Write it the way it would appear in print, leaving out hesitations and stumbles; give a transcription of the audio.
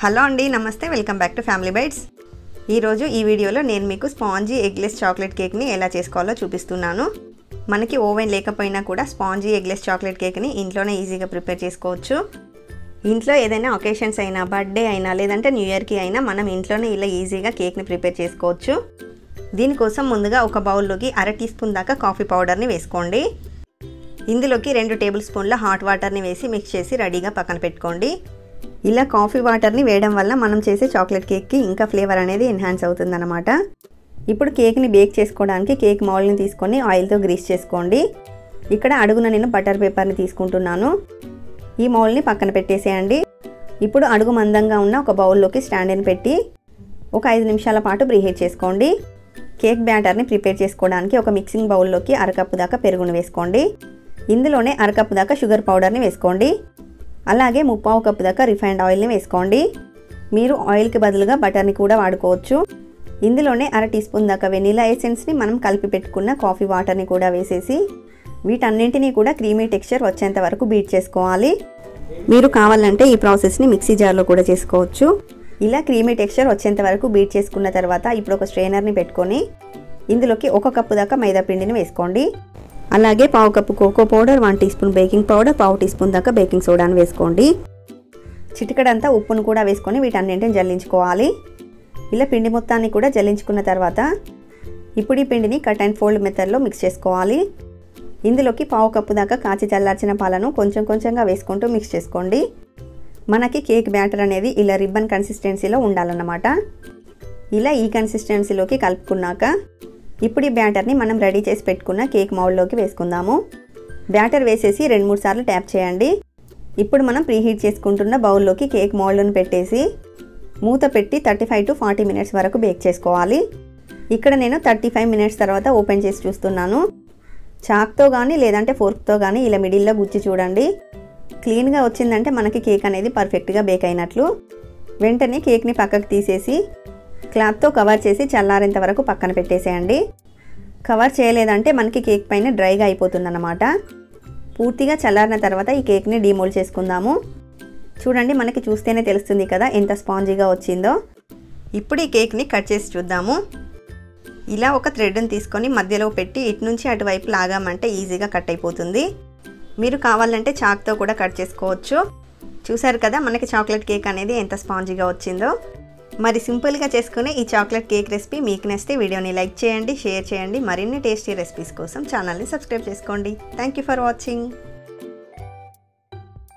Hello అండి, నమస్తే. Welcome back to Family Bytes. ఈరోజు ఈ వీడియోలో నేను మీకు స్పాంజీ ఎగ్లెస్ చాక్లెట్ కేక్ని ఎలా చేసుకోవాలో చూపిస్తున్నాను. మనకి ఓవెన్ లేకపోయినా కూడా స్పాంజీ ఎగ్లెస్ చాక్లెట్ కేక్ని ఇంట్లోనే ఈజీగా ప్రిపేర్ చేసుకోవచ్చు. ఇంట్లో ఏదైనా ఒకేషన్స్ అయినా, బర్త్డే అయినా, లేదంటే న్యూ ఇయర్కి అయినా మనం ఇంట్లోనే ఇలా ఈజీగా కేక్ని ప్రిపేర్ చేసుకోవచ్చు. దీనికోసం ముందుగా ఒక బౌల్లోకి 1/2 టీ స్పూన్ దాకా కాఫీ పౌడర్ని వేసుకోండి. ఇందులోకి 2 టేబుల్ స్పూన్ల హాట్ వాటర్ని వేసి మిక్స్ చేసి రెడీగా పక్కన పెట్టుకోండి. ఇలా కాఫీ వాటర్ని వేయడం వల్ల మనం చేసే చాక్లెట్ కేక్కి ఇంకా ఫ్లేవర్ అనేది ఎన్హాన్స్ అవుతుందన్నమాట. ఇప్పుడు కేక్ని బేక్ చేసుకోవడానికి కేక్ మౌల్డ్ని తీసుకొని ఆయిల్తో గ్రీస్ చేసుకోండి. ఇక్కడ అడుగున నేను బటర్ పేపర్ని తీసుకుంటున్నాను. ఈ మౌల్డ్ని పక్కన పెట్టేసేయండి. ఇప్పుడు అడుగు మందంగా ఉన్న ఒక బౌల్లోకి స్టాండ్ని పెట్టి ఒక 5 నిమిషాల పాటు ప్రీహీట్ చేసుకోండి. కేక్ బ్యాటర్ని ప్రిపేర్ చేసుకోవడానికి ఒక మిక్సింగ్ బౌల్లోకి 1/2 కప్పు దాకా పెరుగును వేసుకోండి. ఇందులోనే 1/2 కప్పు దాకా షుగర్ పౌడర్ని వేసుకోండి. అలాగే 3/4 కప్పు దాకా రిఫైన్డ్ ఆయిల్ని వేసుకోండి. మీరు ఆయిల్కి బదులుగా బటర్ని కూడా వాడుకోవచ్చు. ఇందులోనే 1/2 టీ స్పూన్ దాకా వెనిలా ఎసెన్స్ని మనం కలిపి పెట్టుకున్న కాఫీ వాటర్ని కూడా వేసేసి వీటన్నింటినీ కూడా క్రీమీ టెక్స్చర్ వచ్చేంత వరకు బీట్ చేసుకోవాలి. మీరు కావాలంటే ఈ ప్రాసెస్ని మిక్సీ జార్లో కూడా చేసుకోవచ్చు. ఇలా క్రీమీ టెక్స్చర్ వచ్చేంత వరకు బీట్ చేసుకున్న తర్వాత ఇప్పుడు ఒక స్ట్రైనర్ని పెట్టుకొని ఇందులోకి 1 కప్పు దాకా మైదా పిండిని వేసుకోండి. అలాగే 1/2 cup cocoa powder, 1 teaspoon baking powder, 1/2 teaspoon దాకా బేకింగ్ సోడాని వేసుకోండి. చిటికెడంతా ఉప్పును కూడా వేసుకొని వీటన్నింటిని జల్లించుకోవాలి. ఇలా పిండి మొత్తాన్ని కూడా జల్లించుకున్న తర్వాత ఇప్పుడు ఈ పిండిని కట్ అండ్ ఫోల్డ్ మెథడ్లో మిక్స్ చేసుకోవాలి. ఇందులోకి 1/2 కప్పు దాకా కాచి చల్లార్చిన పాలను కొంచెం కొంచెంగా వేసుకుంటూ మిక్స్ చేసుకోండి. మనకి కేక్ బ్యాటర్ అనేది ఇలా రిబ్బన్ కన్సిస్టెన్సీలో ఉండాలన్నమాట. ఇలా ఈ కన్సిస్టెన్సీలోకి కలుపుకున్నాక ఇప్పుడు ఈ బ్యాటర్ని మనం రెడీ చేసి పెట్టుకున్న కేక్ మౌల్డ్లోకి వేసుకుందాము. బ్యాటర్ వేసేసి 2-3 సార్లు ట్యాప్ చేయండి. ఇప్పుడు మనం ప్రీహీట్ చేసుకుంటున్న బౌల్లోకి కేక్ మౌల్డ్ను పెట్టేసి మూత పెట్టి 35 to 40 మినిట్స్ వరకు బేక్ చేసుకోవాలి. ఇక్కడ నేను 35 మినిట్స్ తర్వాత ఓపెన్ చేసి చూస్తున్నాను. చాక్తో కానీ లేదంటే ఫోర్క్తో కానీ ఇలా మిడిల్లో గుచ్చి చూడండి. క్లీన్గా వచ్చిందంటే మనకి కేక్ అనేది పర్ఫెక్ట్గా బేక్ అయినట్లు. వెంటనే కేక్ని పక్కకు తీసేసి క్లాత్తో కవర్ చేసి చల్లారేంత వరకు పక్కన పెట్టేసేయండి. కవర్ చేయలేదంటే మనకి కేక్ పైన డ్రైగా అయిపోతుందన్నమాట. పూర్తిగా చల్లారిన తర్వాత ఈ కేక్ని డీమోల్డ్ చేసుకుందాము. చూడండి, మనకి చూస్తేనే తెలుస్తుంది కదా ఎంత స్పాంజీగా వచ్చిందో. ఇప్పుడు ఈ కేక్ని కట్ చేసి చూద్దాము. ఇలా ఒక థ్రెడ్ని తీసుకొని మధ్యలో పెట్టి ఇటు నుంచి అటువైపు లాగామంటే ఈజీగా కట్ అయిపోతుంది. మీరు కావాలంటే చాక్తో కూడా కట్ చేసుకోవచ్చు. చూసారు కదా మనకి చాక్లెట్ కేక్ అనేది ఎంత స్పాంజీగా వచ్చిందో. మరి సింపుల్గా చేసుకునే ఈ చాక్లెట్ కేక్ రెసిపీ మీకు నచ్చితే వీడియోని లైక్ చేయండి, షేర్ చేయండి. మరిన్ని టేస్టీ రెసిపీస్ కోసం ఛానల్ని సబ్స్క్రైబ్ చేసుకోండి. Thank you for watching.